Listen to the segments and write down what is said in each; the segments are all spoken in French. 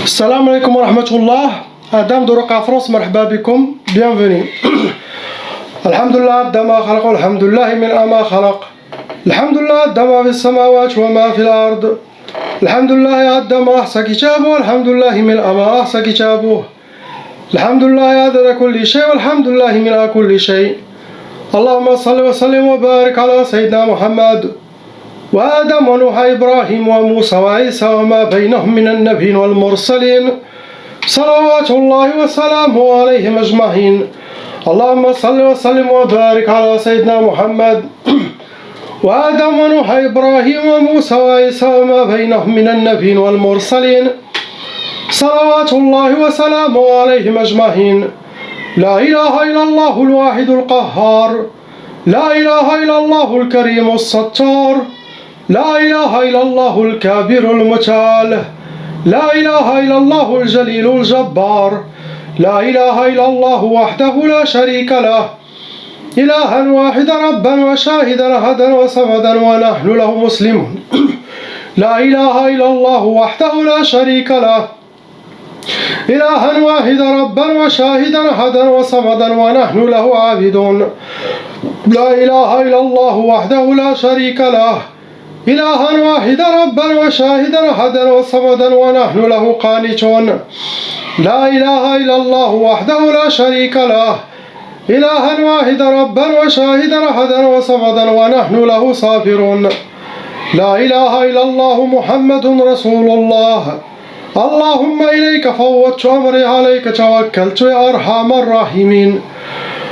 Salam alaikum wa rahmatullah. Adam de Roca France, marhaba bikum. Bienvenue. Alhamdulillah, dama khalaq, alhamdulillah min ama khalaq. Alhamdulillah, dama fi samawat wa ma fi al-ard. Alhamdulillah ya dama ahsa kitabu, alhamdulillah min ama ahsa kitabu. Alhamdulillah ya adada kulli shay, alhamdulillah min kulli shay. Allahumma salli wa sallim wa barik ala sayyidina Muhammad. وآدم ونوح إبراهيم وموسى وعيسى وما بينهم من النبيين والمرسلين صلوات الله وسلامه عليهم أجمعين. اللهم صل وسلم وبارك على سيدنا محمد وآدم ونوح إبراهيم وموسى وعيسى وما بينهم من النبيين والمرسلين صلوات الله وسلامه عليهم أجمعين. لا إله إلا الله الواحد القهار، لا إله إلا الله الكريم الستار، لا إله إلا الله الكبير المتعال، لا إله إلا الله الجليل الجبار، لا إله إلا الله وحده لا شريك له، إلها واحدا ربا وشاهدا أحدا وصمدا ونحن له مسلمون. لا إله إلا الله وحده لا شريك له، إلها واحدا ربا وشاهدا أحدا وصمدا ونحن له عابدون. لا إله إلا الله وحده لا شريك له، إلها واحدا ربا وشاهدا أحدا وصمدا ونحن له قانتون. لا إله إلا الله وحده لا شريك له، إلها واحدا ربا وشاهدا أحدا وصمدا ونحن له صابرون. لا إله إلا الله محمد رسول الله. اللهم إليك فوضت أمري عليك توكلت يا أرحم الراحمين.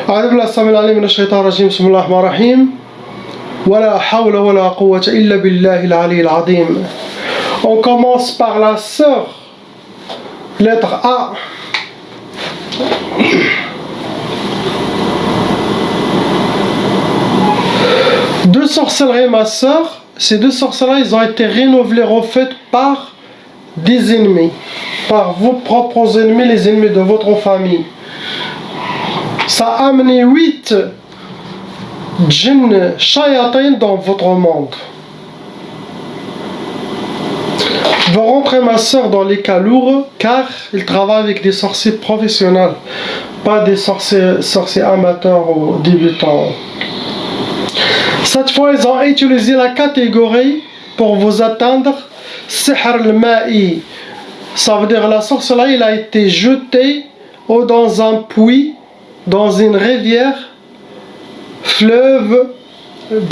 أعوذ بالله السميع العليم من الشيطان الرجيم. بسم الله الرحمن الرحيم. ولا حول ولا قوة إلا بالله العلي العظيم. On commence par la sœur, lettre A. Deux sorcelleries, ma sœur. Ces deux sorcelleries, ils ont été renouvelées, refaites par des ennemis, par vos propres ennemis, les ennemis de votre famille. Ça a amené 8 djinns shayatin dans votre monde. Vous rentrez, ma soeur, dans les cas lourds, car ils travaillent avec des sorciers professionnels, pas des sorciers amateurs ou débutants. Cette fois, ils ont utilisé la catégorie pour vous atteindre. Sihr al-ma'i, ça veut dire la sorcellerie, il a été jeté ou dans un puits, dans une rivière, fleuve,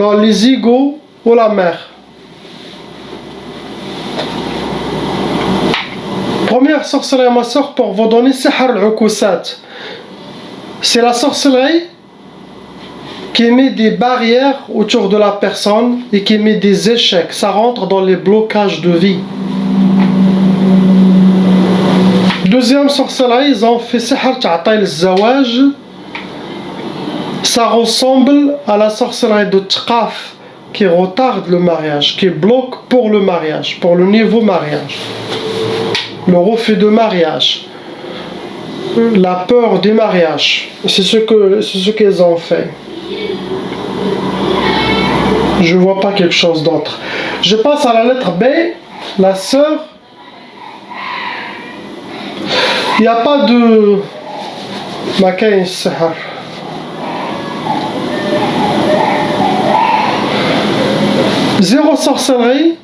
dans les égouts ou la mer. Première sorcellerie, ma soeur, pour vous donner Sihr al-ukusat. C'est la sorcellerie qui met des barrières autour de la personne et qui met des échecs. Ça rentre dans les blocages de vie. Deuxième sorcellerie, ils ont fait Sihr ta'atil al-zawaj. Ça ressemble à la sorcellerie de Tqaf qui retarde le mariage, qui bloque pour le mariage, pour le niveau mariage. Le refus de mariage, la peur du mariage, c'est ce qu'ils ont fait. Je vois pas quelque chose d'autre. Je passe à la lettre B, la sœur. Il n'y a pas de Makain Sihr. Zéro sorcellerie,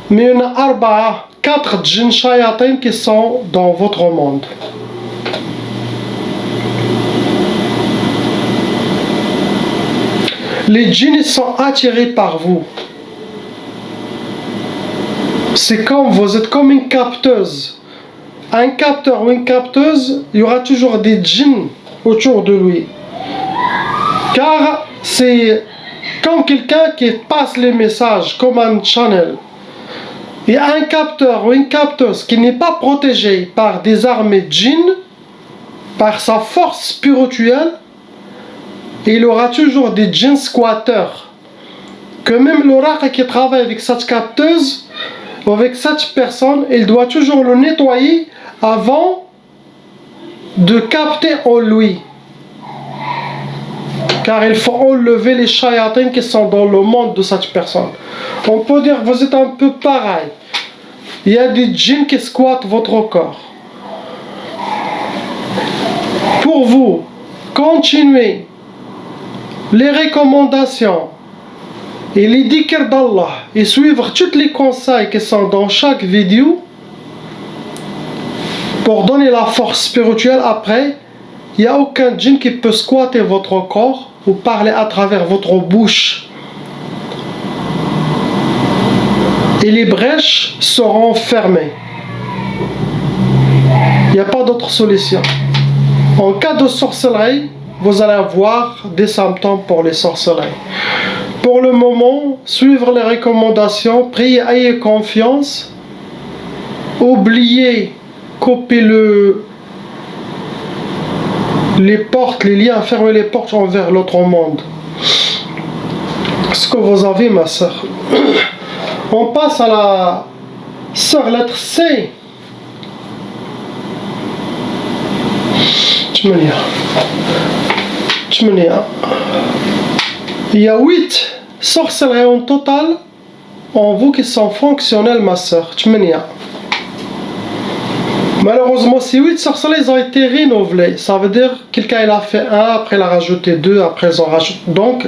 mais il y en a 4 djinns shayatin qui sont dans votre monde. Les djinns sont attirés par vous. C'est comme vous êtes comme une capteuse. Un capteur ou une capteuse, il y aura toujours des djinns autour de lui. Car c'est comme quelqu'un qui passe les messages, comme un channel. Et un capteur ou une capteuse qui n'est pas protégé par des armées djinns, par sa force spirituelle, il aura toujours des djinns squatteurs. Que même l'oracle qui travaille avec cette capteuse, ou avec cette personne, il doit toujours le nettoyer avant de capter en lui. Car il faut enlever les shayatins qui sont dans le monde de cette personne. On peut dire que vous êtes un peu pareil. Il y a des djinns qui squattent votre corps. Pour vous, continuez les recommandations et les dhikr d'Allah et suivre tous les conseils qui sont dans chaque vidéo pour donner la force spirituelle après. Il n'y a aucun djinn qui peut squatter votre corps ou parler à travers votre bouche. Et les brèches seront fermées. Il n'y a pas d'autre solution. En cas de sorcellerie, vous allez avoir des symptômes pour les sorcelleries. Pour le moment, suivre les recommandations, priez, ayez confiance. Oubliez, coupez les portes, les liens, fermez les portes envers l'autre monde. Ce que vous avez, ma soeur. On passe à la sœur lettre C. Il y a 8 sorcelleries en total en vous qui sont fonctionnelles, ma soeur. Malheureusement, ces 8 sorcelleries ont été renouvelées. Ça veut dire que quelqu'un il a fait un, après il a rajouté 2, après ils ont rajouté. Donc,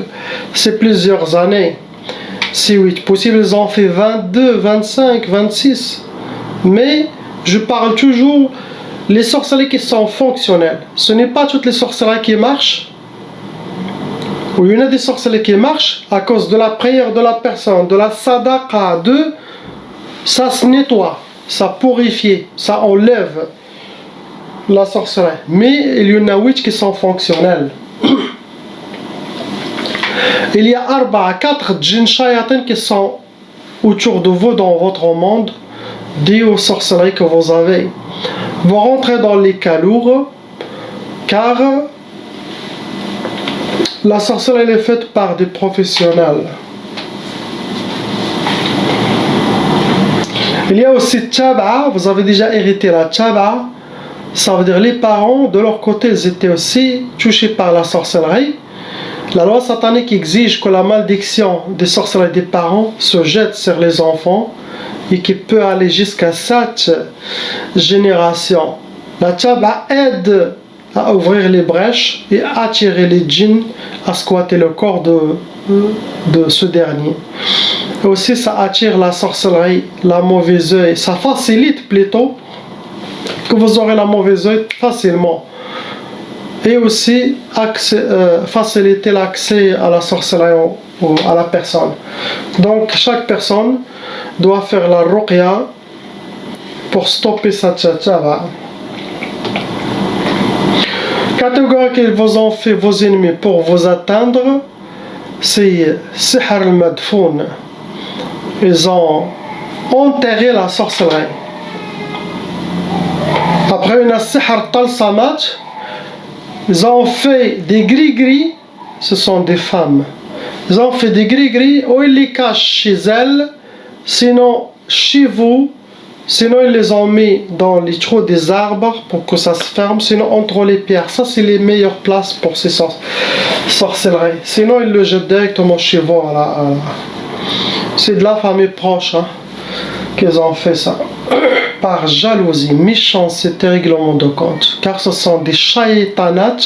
c'est plusieurs années. Ces 8. Possible, ils ont fait 22, 25, 26. Mais, je parle toujours les sorcelleries qui sont fonctionnelles. Ce n'est pas toutes les sorcelleries qui marchent. Ou il y en a des sorcelleries qui marchent à cause de la prière de la personne, de la sadaqa, ça se nettoie, ça purifie, ça enlève la sorcellerie. Mais il y en a 8 qui sont fonctionnelles. Il y a 4 djinns shayatin qui sont autour de vous dans votre monde, dû aux sorcelleries que vous avez. Vous rentrez dans les cas lourds, car la sorcellerie est faite par des professionnels. Il y a aussi Tchaba'a, vous avez déjà hérité la Tchaba'a, ça veut dire les parents, de leur côté, ils étaient aussi touchés par la sorcellerie. La loi satanique exige que la malédiction des sorcelleries des parents se jette sur les enfants et qui peut aller jusqu'à 7 générations. La Tchaba'a aide à ouvrir les brèches et attirer les djinns à squatter le corps de ce dernier. Et aussi, ça attire la sorcellerie, la mauvaise œil. Ça facilite plutôt que vous aurez la mauvaise œil facilement. Et aussi, faciliter l'accès à la sorcellerie ou à la personne. Donc, chaque personne doit faire la ruqya pour stopper cette Tchaba'a. Catégorie qu'ils vous ont fait vos ennemis pour vous atteindre, c'est Sihr al-Madfoun. Ils ont enterré la sorcellerie. Après une Sihr Talsamat, ils ont fait des gris-gris, ce sont des femmes. Ils ont fait des gris-gris où ils les cachent chez elles, sinon chez vous. Sinon, ils les ont mis dans les trous des arbres pour que ça se ferme. Sinon, entre les pierres. Ça, c'est les meilleures places pour ces sorcelleries. Sinon, ils le jettent directement chez vous. C'est de la famille proche qu'ils ont fait ça. Par jalousie, méchanceté et règlement de compte. Car ce sont des shaytanat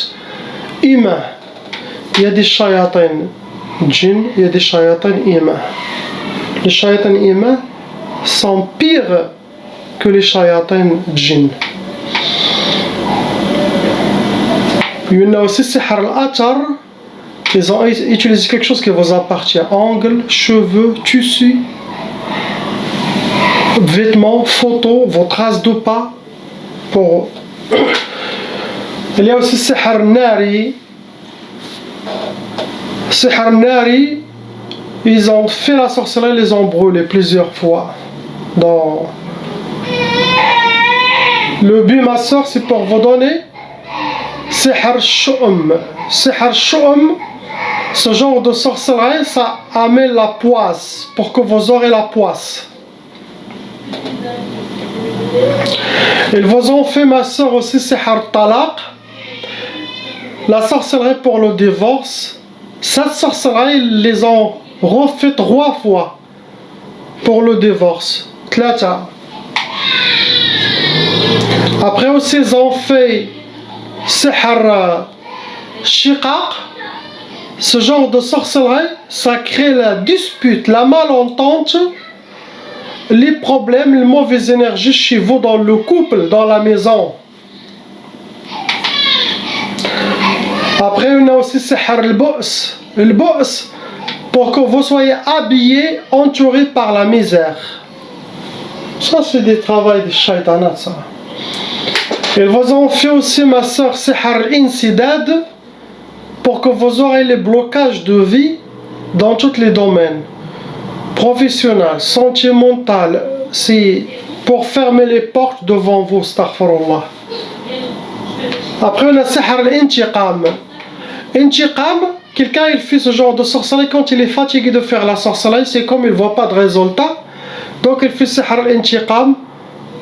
humains. Il y a des shayatans djinns, il y a des shayatans humains. Les shayatans humains sont pires que les shayatins djinns. Il y en a aussi Sihr al-Atar. Ils ont utilisé quelque chose qui vous appartient. Ongles, cheveux, tissus, vêtements, photos, vos traces de pas. Il y a aussi Sihr al-Nari. Sihr al-Nari, ils ont fait la sorcellerie, ils les ont brûlés plusieurs fois. Le but, ma soeur, c'est pour vous donner Sihr al-Shu'um. Sihr al-Shu'um, ce genre de sorcellerie, ça amène la poisse, pour que vous aurez la poisse. Ils vous ont fait, ma soeur, aussi Sihr al-Talaq, la sorcellerie pour le divorce. Cette sorcellerie, ils les ont refait 3 fois pour le divorce. 3. aussi ils ont fait sihr shiqaq. Ce genre de sorcellerie, ça crée la dispute, la malentente, les problèmes, les mauvaises énergies chez vous dans le couple, dans la maison. Après, on a aussi sihr al-bu's. Le bu's, pour que vous soyez habillés, entourés par la misère. Ça, c'est des travaux de shaitanat, ça. Ils vous ont fait aussi, ma soeur, sihr al-insidad, pour que vous aurez les blocages de vie dans tous les domaines. Professionnel, sentimental, c'est pour fermer les portes devant vous, astaghfirullah. Après, on a sihr al-intiqam. Intiqam, quelqu'un il fait ce genre de sorcellerie quand il est fatigué de faire la sorcellerie, c'est comme il ne voit pas de résultat. Donc il fait sihr al-intiqam,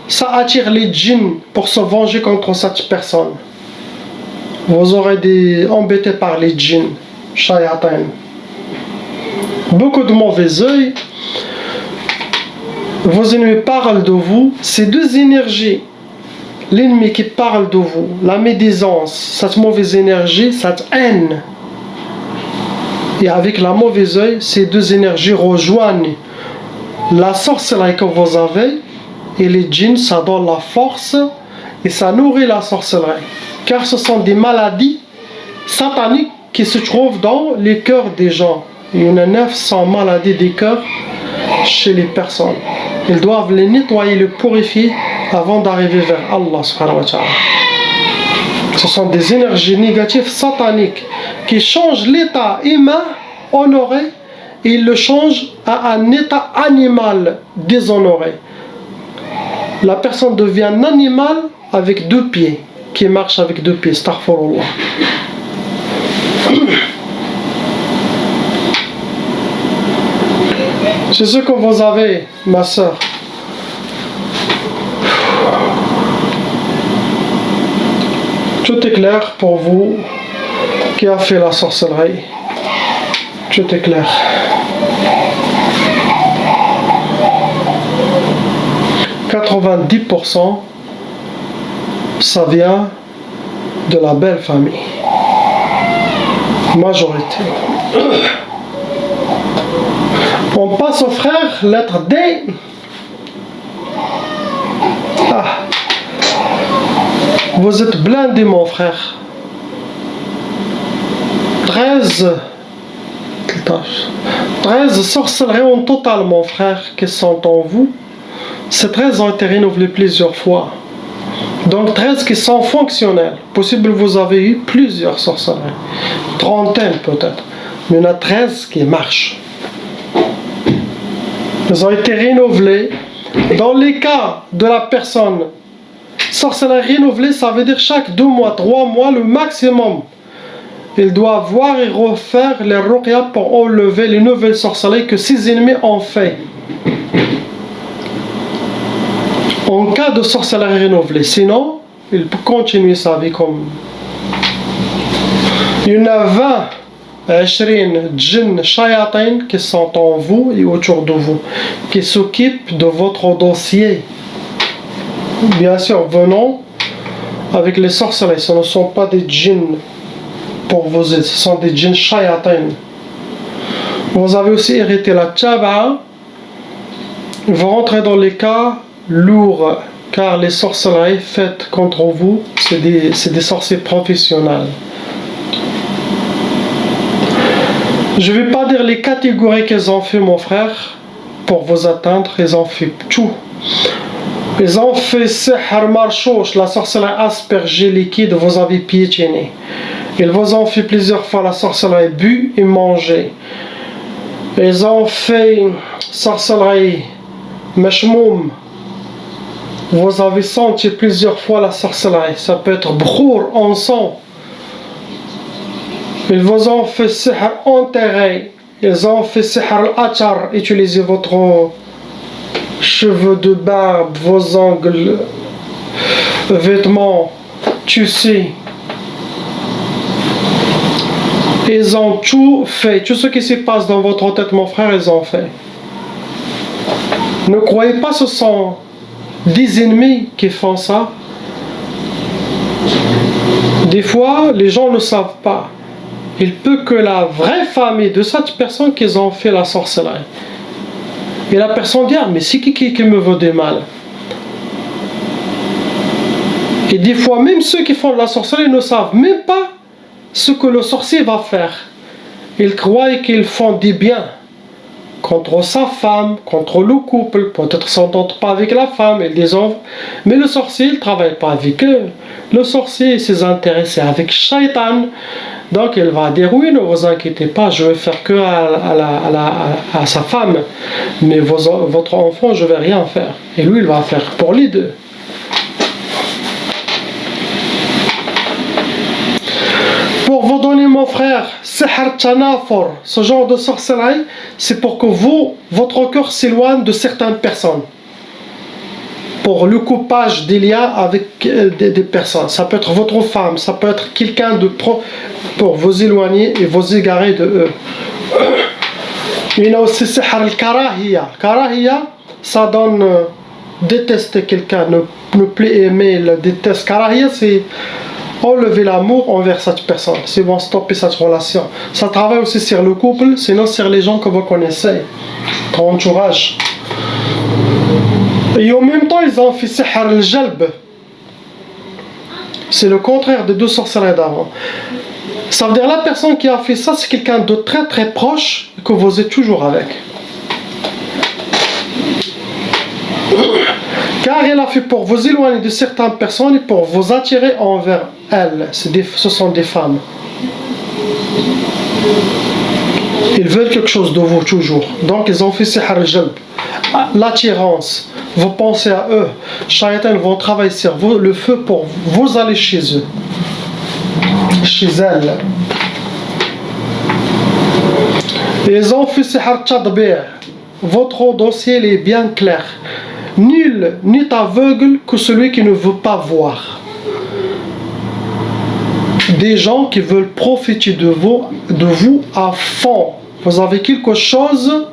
ça attire les djinns pour se venger contre cette personne. Vous aurez des embêtés par les djinns, shayatin. Beaucoup de mauvais œil. Vos ennemis parlent de vous. Ces deux énergies, l'ennemi qui parle de vous, la médisance, cette mauvaise énergie, cette haine, et avec la mauvaise œil, ces deux énergies rejoignent la sorcellerie que vous avez, et les djinns, ça donne la force et ça nourrit la sorcellerie. Car ce sont des maladies sataniques qui se trouvent dans les cœurs des gens. Il y en a 900 maladies des cœurs chez les personnes. Ils doivent les nettoyer, les purifier avant d'arriver vers Allah subhanahu wa ta'ala. Ce sont des énergies négatives sataniques qui changent l'état humain honoré et ils le changent à un état animal déshonoré. La personne devient un animal avec deux pieds, qui marche avec deux pieds, astaghfirullah. C'est ce que vous avez, ma soeur. Tout est clair pour vous qui a fait la sorcellerie. Tout est clair. « 90% ça vient de la belle famille. Majorité. On passe au frère, lettre D. Ah. Vous êtes blindé, mon frère. 13 sorcelleries en total, mon frère, qui sont en vous. Ces 13 ont été renouvelés plusieurs fois. Donc 13 qui sont fonctionnels. Possible que vous avez eu plusieurs sorcelleries. Trentaine peut-être. Mais il y en a 13 qui marchent. Ils ont été renouvelés. Dans les cas de la personne, sorcellerie renouvelée, ça veut dire chaque 2 mois, 3 mois, le maximum. Il doit voir et refaire les ruqya pour enlever les nouvelles sorcelleries que ses ennemis ont fait. En cas de sorcellerie renouvelée, sinon, il peut continuer sa vie comme... Il y en a 20 djinns shayatin qui sont en vous et autour de vous, qui s'occupent de votre dossier. Bien sûr, venons avec les sorcelleries, ce ne sont pas des djinns pour vous aider, ce sont des djinns shayatin. Vous avez aussi hérité la tchaba'a. Vous rentrez dans les cas lourds, car les sorcelleries faites contre vous, c'est des sorciers professionnels. Je ne vais pas dire les catégories qu'ils ont fait, mon frère, pour vous atteindre. Ils ont fait tout. Ils ont fait sihr marchouch, la sorcellerie aspergée liquide, vous avez piétiné. Ils vous ont fait plusieurs fois la sorcellerie bu et mangée. Ils ont fait sorcellerie meshmoum. Vous avez senti plusieurs fois la sorcellerie. Ça peut être brour en sang. Ils vous ont fait sihr enterré. Ils ont fait sihr al-achar. Utilisez votre cheveux de barbe, vos ongles, vêtements, tissus. Ils ont tout fait. Tout ce qui se passe dans votre tête, mon frère, ils ont fait. Ne croyez pas que ce sont des ennemis qui font ça. Des fois, les gens ne savent pas. Il peut que la vraie famille de cette personne qu'ils ont fait la sorcellerie. Et la personne dit, ah, mais c'est qui me veut du mal? Et des fois, même ceux qui font la sorcellerie ne savent même pas ce que le sorcier va faire. Ils croient qu'ils font du bien contre sa femme, contre le couple, peut-être s'entendent pas avec la femme, ils disent, mais le sorcier, il ne travaille pas avec eux. Le sorcier, ses intérêts, c'est avec Shaitan. Donc il va dire, oui, ne vous inquiétez pas, je vais faire que à sa femme, mais votre enfant, je ne vais rien faire. Et lui, il va faire pour les deux. Pour vous donner, mon frère, Sihr Tanafor, ce genre de sorcellerie, c'est pour que votre cœur s'éloigne de certaines personnes. Pour le coupage des liens avec des personnes. Ça peut être votre femme, ça peut être quelqu'un de pro, pour vous éloigner et vous égarer de eux. Il y a aussi Sihr al-Karahiya. Karahiya, ça donne détester quelqu'un, ne plus aimer, le déteste. Karahiya, c'est enlever l'amour envers cette personne. C'est bon, stopper cette relation. Ça travaille aussi sur le couple, sinon sur les gens que vous connaissez, ton entourage. Et en même temps, ils ont fait Sihr al-Jalb. C'est le contraire des deux sorcelleries d'avant. Ça veut dire la personne qui a fait ça, c'est quelqu'un de très très proche que vous êtes toujours avec. Car il a fait pour vous éloigner de certaines personnes et pour vous attirer envers elles. Ce sont des femmes. Ils veulent quelque chose de vous toujours. Donc ils ont fait Sihr al-Jalb. L'attirance. Vous pensez à eux. Shaitan vont travailler sur vous, le feu pour vous aller chez eux. Chez elles. Ils ont fait Sihr Tadbir. Votre dossier est bien clair. Nul n'est aveugle que celui qui ne veut pas voir. Des gens qui veulent profiter de vous à fond. Vous avez quelque chose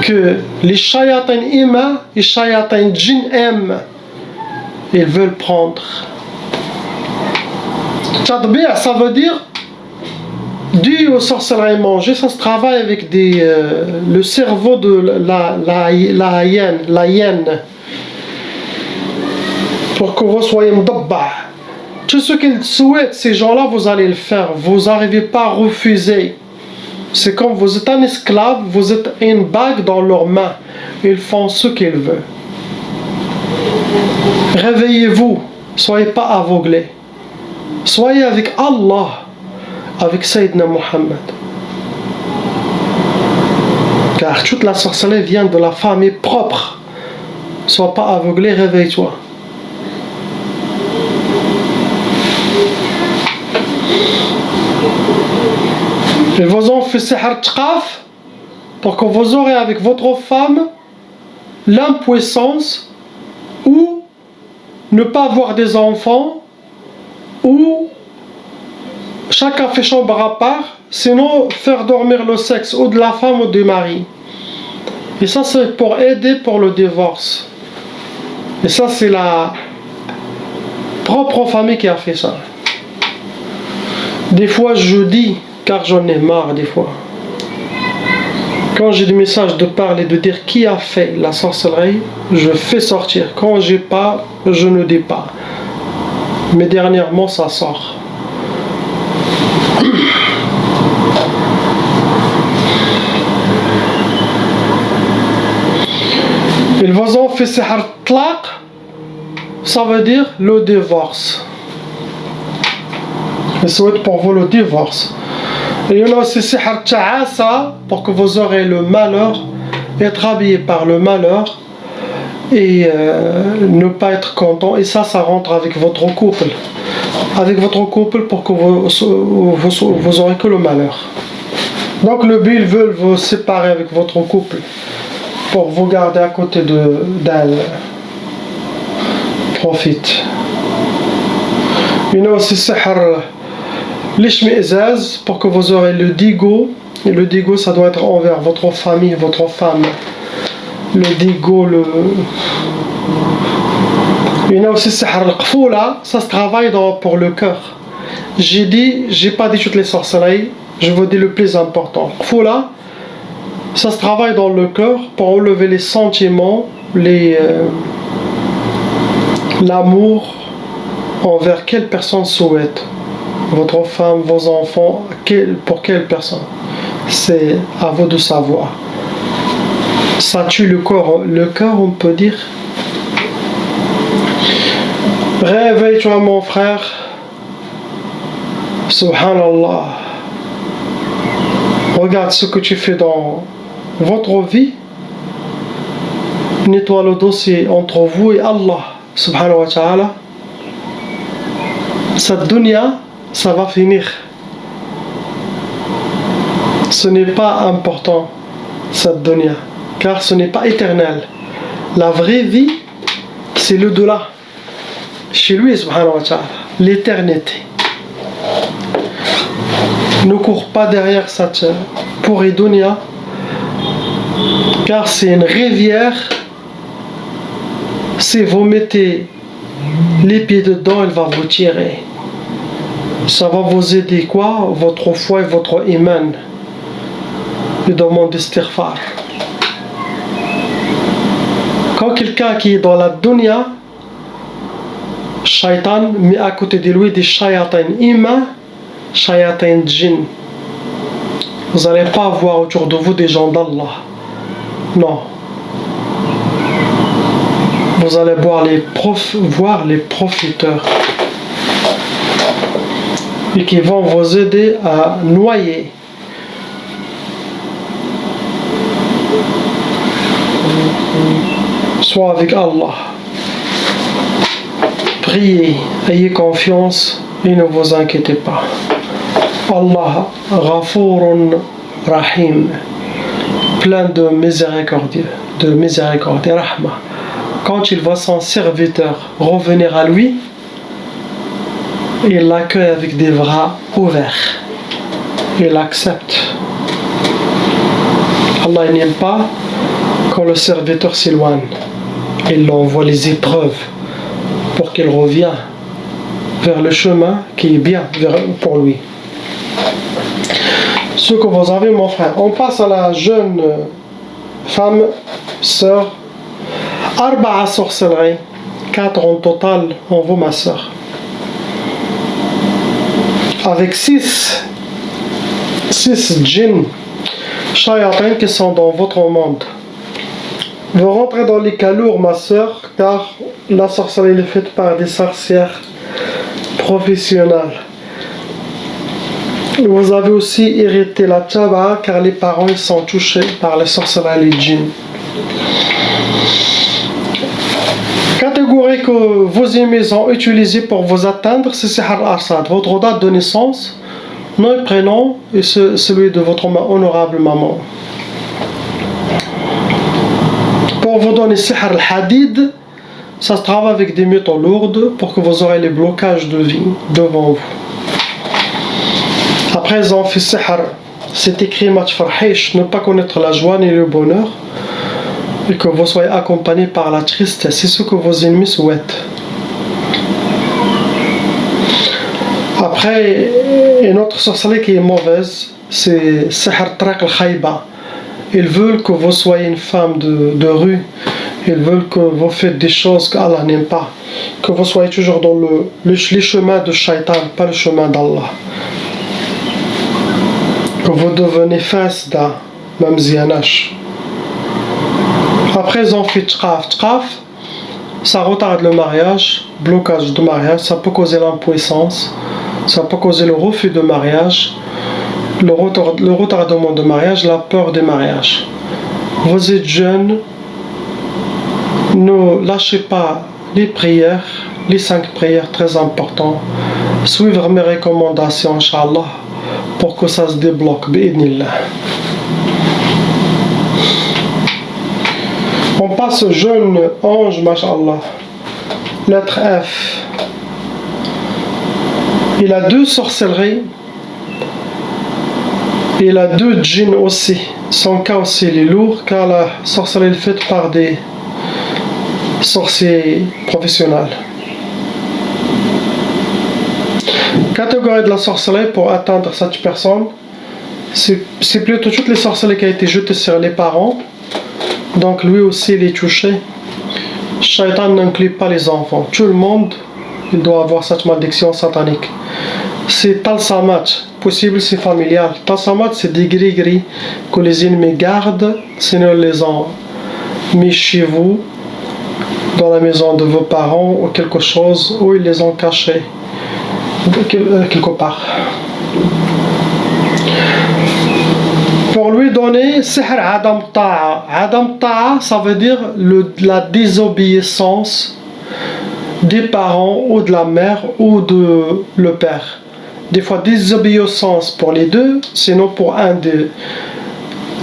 que les shayatin aiment et les shayatin djinn aiment. Ils veulent prendre. Tadbir, ça veut dire dû aux sorcelleries mangées, ça se travaille avec le cerveau de la hyène. Pour que vous soyez mdabba. Tout ce qu'ils souhaitent, ces gens-là, vous allez le faire. Vous n'arrivez pas à refuser. C'est comme vous êtes un esclave, vous êtes une bague dans leurs mains. Ils font ce qu'ils veulent. Réveillez-vous. Soyez pas aveuglés. Soyez avec Allah. Avec Sayyidina Muhammad. Car toute la sorcellerie vient de la famille propre. Sois pas aveuglé, réveille-toi. Ils vous ont fait Sihr Tqaf pour que vous aurez avec votre femme l'impuissance ou ne pas avoir des enfants ou chacun fait chambre à part, sinon faire dormir le sexe ou de la femme ou du mari. Et ça c'est pour aider pour le divorce. Et ça c'est la propre famille qui a fait ça. Des fois je dis, car j'en ai marre des fois. Quand j'ai des messages de parler, de dire qui a fait la sorcellerie, je fais sortir. Quand j'ai pas, je ne dis pas. Mais dernièrement ça sort. Ils vous ont fait Sihr Tlaq, ça veut dire le divorce. Ils souhaitent pour vous le divorce. Et il y en a aussi Sihr Ta'asa, pour que vous aurez le malheur, être habillé par le malheur et ne pas être content. Et ça rentre avec votre couple. Avec votre couple pour que vous aurez que le malheur. Donc le but, ils veulent vous séparer avec votre couple pour vous garder à côté d'elle. Profite. Il y en a aussi Sihr l'Ishmi'zaz pour que vous aurez le digo. Et le digo, ça doit être envers votre famille, votre femme. Le digo, Il y a aussi sihr al-qfoula, ça se travaille pour le cœur. J'ai pas dit toutes les sorcelleries, je vous dis le plus important. Qfoula, ça se travaille dans le cœur pour enlever les sentiments, l'amour envers quelle personne souhaite. Votre femme, vos enfants, pour quelle personne. C'est à vous de savoir. Ça tue le cœur, on peut dire. Réveille-toi mon frère. Subhanallah. Regarde ce que tu fais dans votre vie. Nettoie le dossier entre vous et Allah subhanahu wa ta'ala. Cette dunya, ça va finir. Ce n'est pas important, cette dunya, car ce n'est pas éternel. La vraie vie, c'est le delà. Chez lui subhanahu wa ta'ala, l'éternité. Ne cours pas derrière cette pourrie dunya, car c'est une rivière. Si vous mettez les pieds dedans, elle va vous tirer. Ça va vous aider quoi? Votre foi et votre iman. Il demande istighfar. Quand quelqu'un qui est dans la dunya, shaitan met à côté de lui des shayatin humains, shayatin djinn. Vous n'allez pas voir autour de vous des gens d'Allah. Non. Vous allez voir les profiteurs et qui vont vous aider à noyer. Soit avec Allah. Priez, ayez confiance et ne vous inquiétez pas. Allah, Ghafourun Rahim, plein de miséricorde et rahma. Quand il voit son serviteur revenir à lui, il l'accueille avec des bras ouverts. Il l'accepte. Allah n'aime pas quand le serviteur s'éloigne. Il envoie les épreuves pour qu'il revienne vers le chemin qui est bien pour lui. Ce que vous avez, mon frère. On passe à la jeune femme, sœur. Arba'a sorcelleries, 4 en total en vous, ma sœur. Avec 6 djinns, shayatins qui sont dans votre monde. Vous rentrez dans les calours, ma sœur, car la sorcellerie est faite par des sorcières professionnelles. Vous avez aussi hérité la tchaba, car les parents ils sont touchés par les sorcelleries et les djinns. Catégorie que vos amis ont utilisée pour vous atteindre, c'est Sihr al-Arsad, votre date de naissance, nom et prénom, et celui de votre honorable maman. Pour vous donner Sihr al-Hadid, ça se travaille avec des métaux lourdes pour que vous aurez les blocages de vie devant vous. Après, ils ont fait Sihr, c'est écrit Matfarhish, ne pas connaître la joie ni le bonheur, et que vous soyez accompagné par la tristesse, c'est ce que vos ennemis souhaitent. Après, une autre sorcellerie qui est mauvaise, c'est Sihr Traq al-Khayba. Ils veulent que vous soyez une femme de rue, ils veulent que vous faites des choses qu'Allah n'aime pas, que vous soyez toujours dans les chemins de Shaitan, pas le chemin d'Allah. Que vous devenez fasda, même ziyanash. Après, ils ont fait Tchaf. Tchaf, ça retarde le mariage, blocage de mariage, ça peut causer l'impuissance, ça peut causer le refus de mariage, le retardement de mariage, la peur des mariages. Vous êtes jeunes, ne lâchez pas les prières, les 5 prières très importantes. Suivre mes recommandations, Inch'Allah, pour que ça se débloque, bi'idnillah. On passe au jeune ange, masha'Allah. Lettre F. Il a 2 sorcelleries. Il a 2 djinns aussi. Son cas aussi il est lourd, car la sorcellerie est faite par des sorcier professionnel. Catégorie de la sorcellerie pour atteindre cette personne, c'est plutôt toutes les sorcelleries qui ont été jetées sur les parents. Donc lui aussi il est touché. Shaitan n'inclut pas les enfants. Tout le monde il doit avoir cette malédiction satanique. C'est talsamat, possible c'est familial. Talsamat c'est des gris-gris que les ennemis gardent, sinon les ont mis chez vous, dans la maison de vos parents ou quelque chose, où ils les ont cachés quelque part. Pour lui donner sihr adam ta'a. Adam ta'a, ça veut dire la désobéissance des parents ou de la mère ou de le père. Des fois désobéissance pour les deux, sinon pour un d'eux.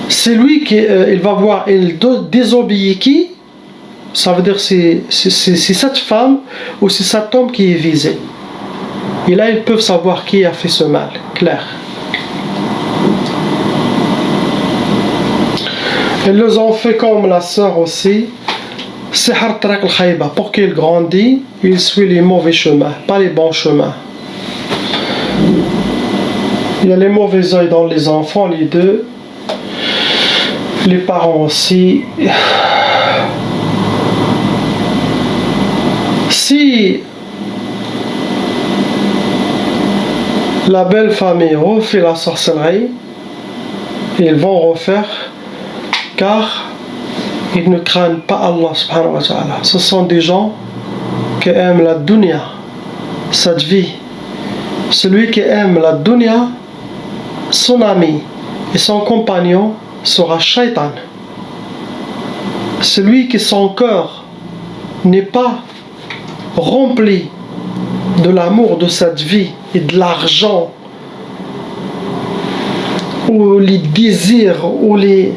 C'est lui qui il va voir, il désobéit qui? Ça veut dire c'est cette femme ou c'est cet homme qui est visé. Et là ils peuvent savoir qui a fait ce mal, clair. Ils les ont fait comme la sœur aussi. Sihr Trak al-Khayba. Pour qu'il grandisse, il suit les mauvais chemins, pas les bons chemins. Il y a les mauvais œils dans les enfants, les deux. Les parents aussi. Si la belle famille refait la sorcellerie, ils vont refaire, car ils ne craignent pas Allah subhanahu wa ta'ala. Ce sont des gens qui aiment la dunya, cette vie. Celui qui aime la dunya, son ami et son compagnon sera shaitan. Celui qui son cœur n'est pas rempli de l'amour de cette vie et de l'argent ou les désirs ou les...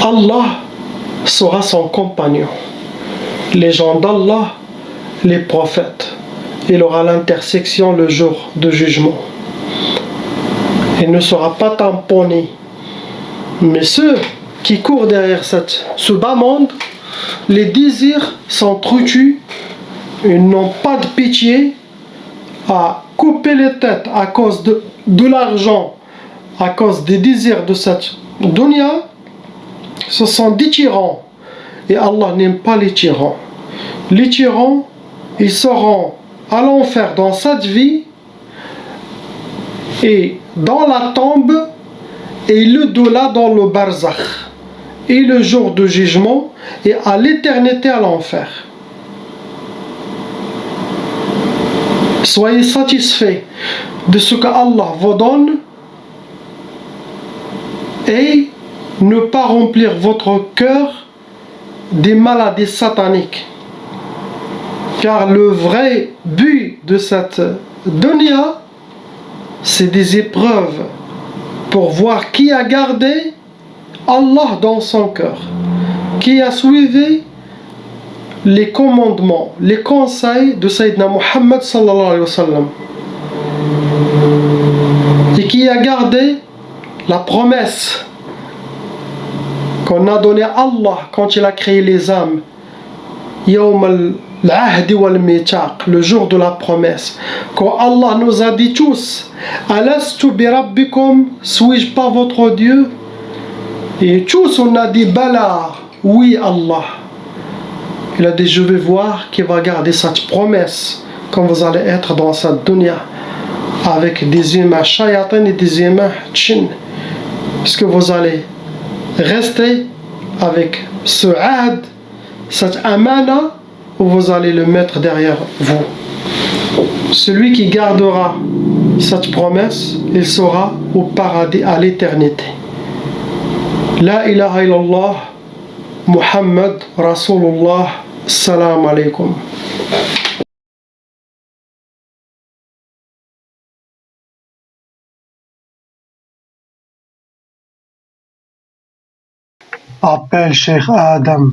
Allah sera son compagnon. Les gens d'Allah, les prophètes. Il aura l'intersection le jour de jugement. Il ne sera pas tamponné. Mais ceux qui courent derrière ce bas monde, les désirs sont trudus, ils n'ont pas de pitié à couper les têtes à cause de l'argent, à cause des désirs de cette dunya. Ce sont des tyrans et Allah n'aime pas les tyrans. Les tyrans, ils seront à l'enfer dans cette vie et dans la tombe et l'au-delà dans le barzakh et le jour de jugement et à l'éternité à l'enfer. Soyez satisfaits de ce que Allah vous donne et ne pas remplir votre cœur des maladies sataniques. Car le vrai but de cette dunya, c'est des épreuves pour voir qui a gardé Allah dans son cœur, qui a suivi les commandements, les conseils de Sayyidina Muhammad sallallahu alayhi wa sallam, et qui a gardé la promesse qu'on a donnée à Allah quand il a créé les âmes, Yawm al-Ahdi wal-Mithaq, le jour de la promesse, quand Allah nous a dit tous, Alastu bi rabbikum, suis-je pas votre Dieu? Et tous on a dit Bala, oui Allah. Il a dit je vais voir qui va garder cette promesse quand vous allez être dans cette dunya avec des humains shayatin et des humains djinn. Est-ce que vous allez rester avec ce ahd, cette amana, ou vous allez le mettre derrière vous? Celui qui gardera cette promesse, il sera au paradis à l'éternité. La ilaha illallah, Muhammad Rasulullah, salam alaikum. Appelle Cheikh Adam.